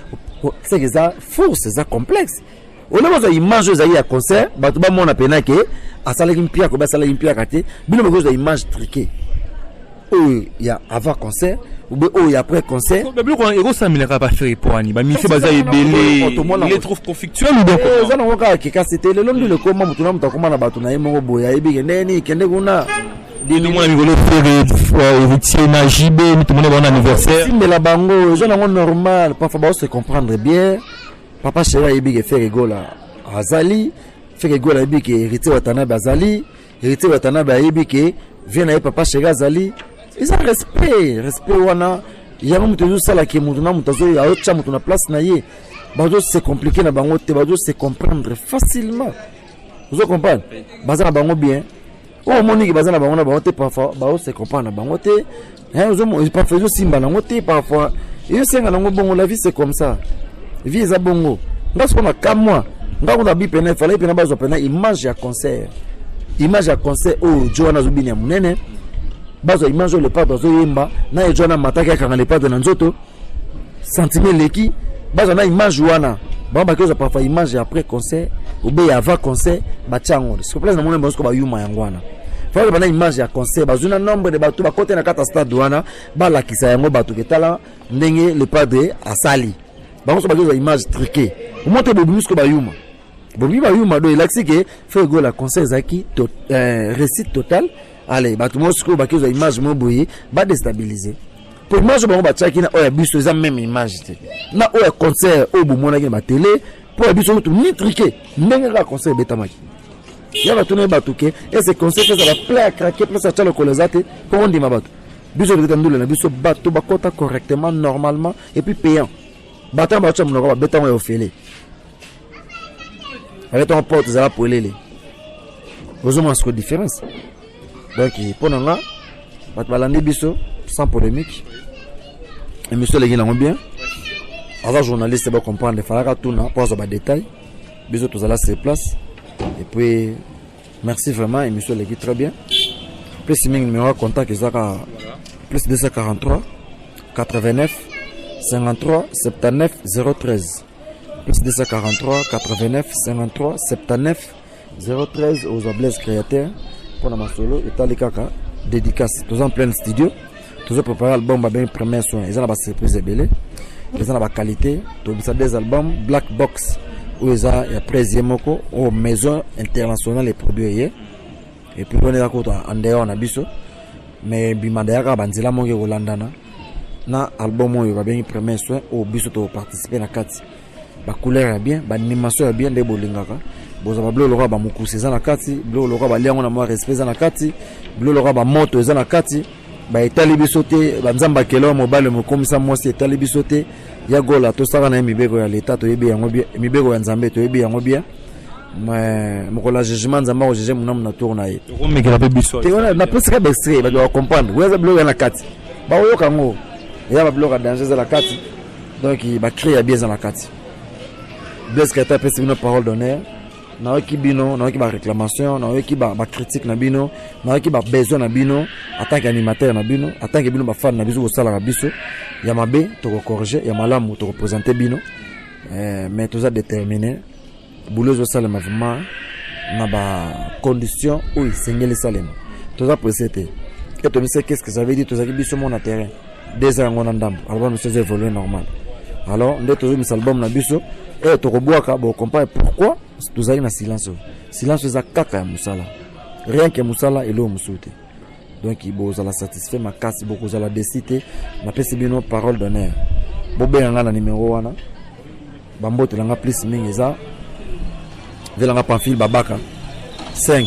c'est que ça force ça complexe ole bazo image za ya concert bato ba mona pena ke asala kimpia ko basala kimpia kate bino bazo image triquée il y a avant concert ou il y a après concert mais ko ego samilaka pas faire pour ani ba mise baza ebele il trouve conflictuel ou donc ça na woka ke c'était le long de comment mutuna mutakoma na bato na yemo boya ebi ndeni kende kuna tout le monde rigolo faire na JB tout le monde bon anniversaire mais la bango je n'ai normal parfois ba se comprendre bien papa chéri ebi ke faire rigola azali faire rigola ebi ke héritier watana bazali héritier watana ba ebi ke vient na papa chéri azali ils ont respect wana yango mutu sala ke mutu na mutu zo ya ocha mutu na place na ye bazo c'est compliqué na bango te bazo se comprendre facilement vous comprenez baza na bango bien oh monique bazana bango na bango te parfois ba se comprendre bango te hein ozo parfois zo simba na ngote parfois et senga na bongo la vie c'est comme ça vie eza bongo ndaso na kamwa ngako na bi pena fallait pena bazo pena image ya concert oh Joana Zubini ya munene bazo image le pas bazo yemba na Joana mataka kanga le pas de nzoto sentiment leki bazo na image wana ba ba kezo parfois image après concert ou bien avant concert ba chango s'il vous plaît na mona bazo ba yuma yangwana faut que image ya concert bazuna nombre de bato ba côté na kata stade wana ba la kisa yango bato ketala ndenge le padre asali ba so ba kezo image triquée au monte bo musco ba yuma bobi ba yuma do ilaxi ke fait go la concert zaki récite total allez bato musco ba kezo image mo boye ba déstabiliser pour moi je ba tchaki na oya biso za même image te na oya concert o bo mona ke ba télé pour biso tout ni triqué ndenge ka concert betamaki ya ba tuna ba tuke et ce concert ça va plein à craquer plus ça tchalo kolezate pour on dit ma bato biso de tandula na biso bato ba kota correctement normalement et puis payant bata ba tchamo ba betango yo fele avec ton porte ça pour lele vous avez une différence donc pour nous là bato balandi biso sans polémique et monsieur les gars bien avant journaliste va comprendre il fallait tout na pour avoir détail bisous tous à la place et puis merci vraiment et monsieur les gars très bien plus si numéro contact ezaka plus 243 89 53 79 013 plus 243 89 53 79 013 aux Blaise créateurs pour la masolo et tali kaka dédicace tous en plein studio tous préparer album ba bien premier soin ils ont ba surprise belé ils ont ba qualité tous des albums Black Box où ils a ya 13e moko au maison internationale les produits et puis on est d'accord en dehors na biso mais bimanda ya banzila monge kolandana na album oyo ba bien premier soin au biso to participer na kati ba couleur ya bien ba animation ya bien de bolingaka boza ba bleu lora ba mukusi za na kati bleu lora ba liango na mo respect za na kati bleu lora ba moto za na kati ba etali biso te ba nzamba kelo mobile mo komisa mosi etali biso te ya gola to saka na mibeko ya leta to yebi yango bien mibeko ya nzambe to yebi yango bien mais mokola jugement nzamba ko juger munam na tourna ye ko mekela be biso te ona na presque ba extrait ba doit comprendre weza bleu ya na kati ba yoka ngo ya ba bleu ka danger za la kati donc ba créer bien za la kati Blaise Keita pèse une parole d'honneur na ki bino na ki ba réclamation na ki ba critique na bino na ki ba besoin na bino en tant qu'animateur na bino en tant que bino ba fan na biso ko sala na biso ya mabe to ko corriger ya malamu to représenter bino mais tout ça déterminé boulot zo sala vraiment na ba condition où il sengeli salema tout ça pour c'était et to me sait qu'est-ce que ça veut dire tout ça ki biso mon terrain 2 ans on ndambo album c'est évolué normal alors nde tozo mis album na biso et to koboaka bo comprendre pourquoi tozali na silence eza kaka ya musala rien que musala elo musute donc bozala satisfait makasi bokozala décité na pesi bino parole d'honneur bobenga na numéro wana bambote langa plus mingi eza velanga Pamphile Babaka 5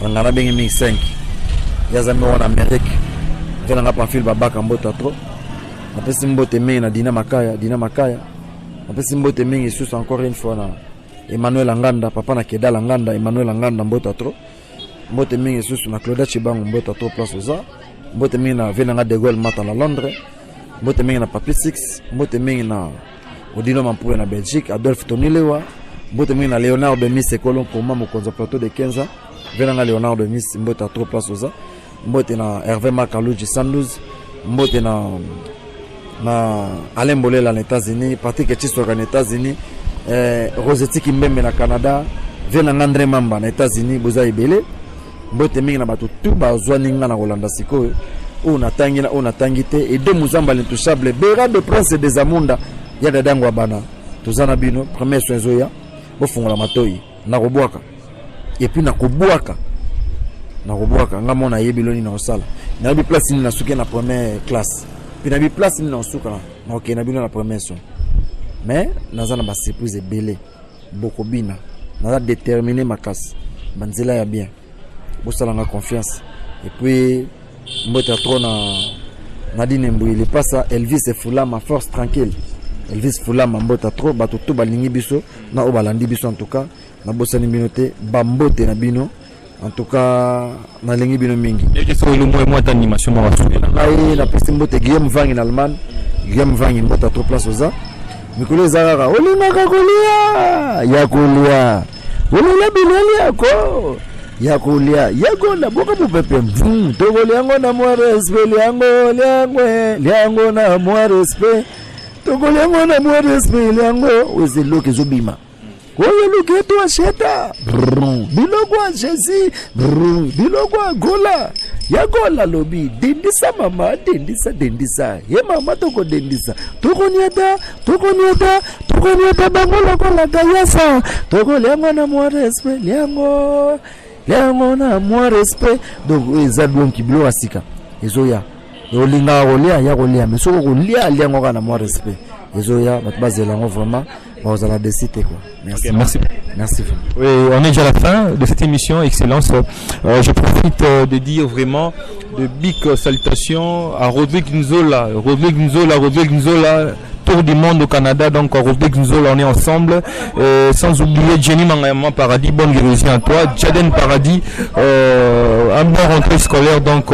alanga bengi mingi 5 yazami wana Amérique velanga Pamphile Babaka mbota trop na pesi mbote mingi na Dina Makaya na pesi mbote mingi sous encore une fois na Emmanuel Anganda papa na Kedala Anganda Emmanuel Anganda mbota trop mbote mingi sous na Claudia Chibango mbota trop place oza mbote mingi na velanga de Gaulle mata na Londres mbote mingi na Papi 6 mbote mingi na Odino Mampoué na Belgique Adolphe Tonilewa mbote mingi na Léonard de Miss Ekolon pour moi mokonza plateau de 15 ans velanga Léonard de Miss mbota trop place oza mbote na Hervé Makaluji 112 mbote na Alain Bolela aux États-Unis Patrick Chiswaka aux États-Unis Roseti Kimbembe na Canada velanga André Mamba na États-Unis boza ibele mbote mingi na bato tout bazwani nga na Rolanda sikoyo ona tangi te et de Muzamba l'intouchable Bera de Prince des Amunda ya dadango bana tozana bino premier soin zoya bo fungola matoi na kobwaka et puis na kobwaka nga mona yebiloni na osala na bi place ni na suke na première classe puis na bi place ni na suka na ok na bino na première soin mais nazana ba surprise belé bokobina naza déterminé makasi banzela ya bien bosalanga confiance et puis mbota trop na dinembo il passe Elvis et Fulama force tranquille Elvis Fulama mbota trop bato to balingi biso na obalandi biso en tout cas na bosani binote bambote na bino en tout cas na lingi bino mingi et so le mois d'animation ma ai na pesi mbote Guillaume Vang en Allemagne Guillaume Vang mbota trop place oza mikolo zara olinga kakolia yakolia olinga bilali yako yakolia yakola boka popepe togoliango na moi respect liango na moi respect togoliango na moi respect liango ozeloke zobima oyo luke to acheta biloko a Jésus biloko a gola yakola lobi dendisa mama dendisa ye mama toko dendisa tokoniata bango lokola kayasa togoliango na moi respect liango na moi respect donc eza donc bilo asika ezoya olinga rolia ya rolia mais soko rolia liango kana moi respect ezoya batbazelango vraiment vous allez décider quoi. Merci. Okay, merci. Oui, on est déjà à la fin de cette émission Excellence. Je profite de dire vraiment de big salutations à Rodrigue Nzola, tour du monde au Canada, donc Rodrigue Nzola, on est ensemble, sans oublier Jenny Mangayama Paradis, bonne guérison à toi, Jaden Paradis, un bon rentrée scolaire donc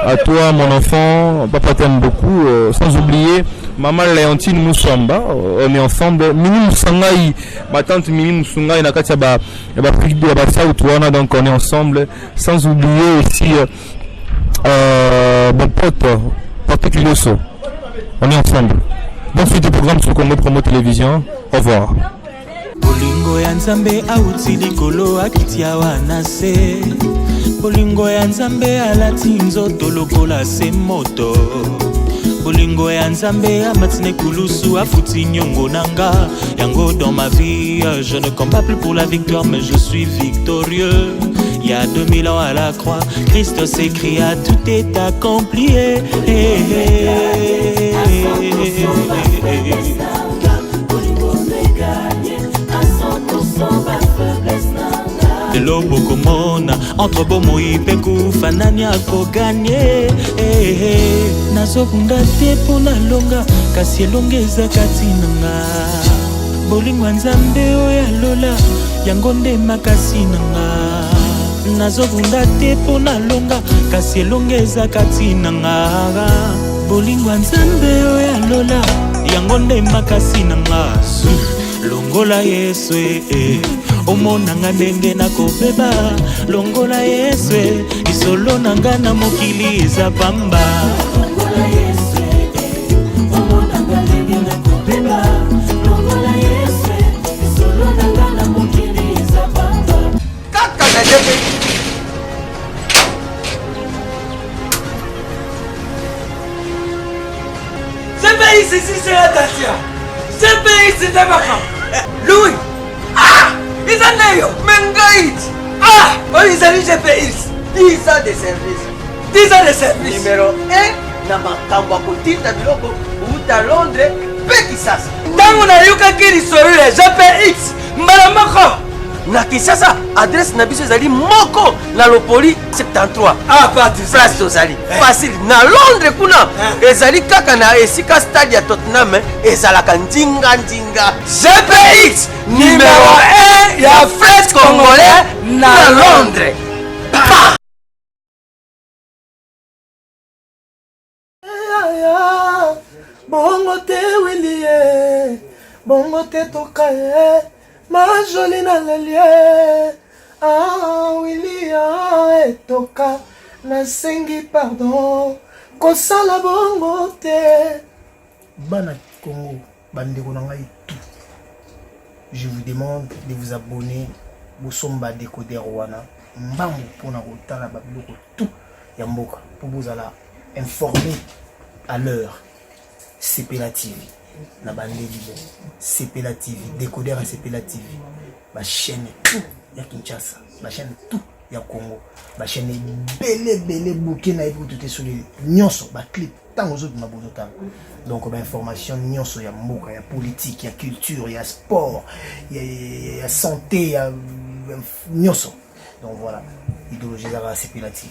à toi mon enfant, papa t'aime beaucoup, sans oublier Maman Léontine Moussamba, on est ensemble, Mimi Moussangaï, ma tante Mimi Moussangaï, Nakatia ba Saoutouana, donc on est ensemble, sans oublier aussi mon pote Patrick Losso, on est ensemble. Bonne suite du programme sur Congo Promo Télévision. Au revoir. Bolingo ya Nzambe auti likolo akitia wanase. Bolingo ya Nzambe alati nzoto lokola se moto. Bolingo ya Nzambe amatine kulusu afuti nyongo nanga. Yango dans ma vie, je ne compte pas plus pour la victoire mais je suis victorieux. Il y a 2000 ans à la croix, Christ s'écria, tout est accompli. Lelo bokomona entre bomo ipeku fanania ko gagner nazokunda te pona longa kasi elongeza kati nanga bolingo Nzambe oya lola yango nde makasi nanga nazokunda te pona longa kasi elongeza kati nanga bolingo Nzambe oya lola yango nde makasi nanga longola Yesu omonanga ndenge nakobeba longola Yesu isolo nanga na mokili eza pamba longola Yesu omonanga ndenge nakobeba longola Yesu isolo nanga na mokili eza pamba kaka na Tabaka. Louis. Ah! Ils en ont Mengaït. Ah! Oh, ils ont GPS. 10 ans de service. 10 ans de service. Numéro 1, na makambo kotinda biloko uta Londres pe Kisasa. Tango na yuka kiri sorule GPS. Mbala moko. Na Kisasa adresse na biso ezali moko na Lopoli 73. Ah, pas de place tozali. Facile na Londres kuna. Ezali kaka na esika stade ya Tottenham ezalaka ndinga ndinga. GPX numéro 1 ya French Congolais na Londres. Bongo te Willie, bongo te tokaye, ma jolie na lelie. Ah Willie etoka, na sengi pardon, kosala bongo te. Bana Congo, bandeko na ngai tout. Je vous demande de vous abonner au Somba Décodeur wana. Mbambo pona kotala babiloko tout ya mboka pour vous alla informer à l'heure. CPLA TV na bandeli CPLA TV Décodeur à CPLA TV ma chaîne tout ya Kinshasa ma chaîne tout ya Congo ma chaîne belé bouquet na pour tout sur les nyonso ba clip tant aux autres ma bonota donc ba information nyonso ya mboka ya politique ya culture ya sport ya santé ya nyonso donc voilà idéologie à CPLA TV.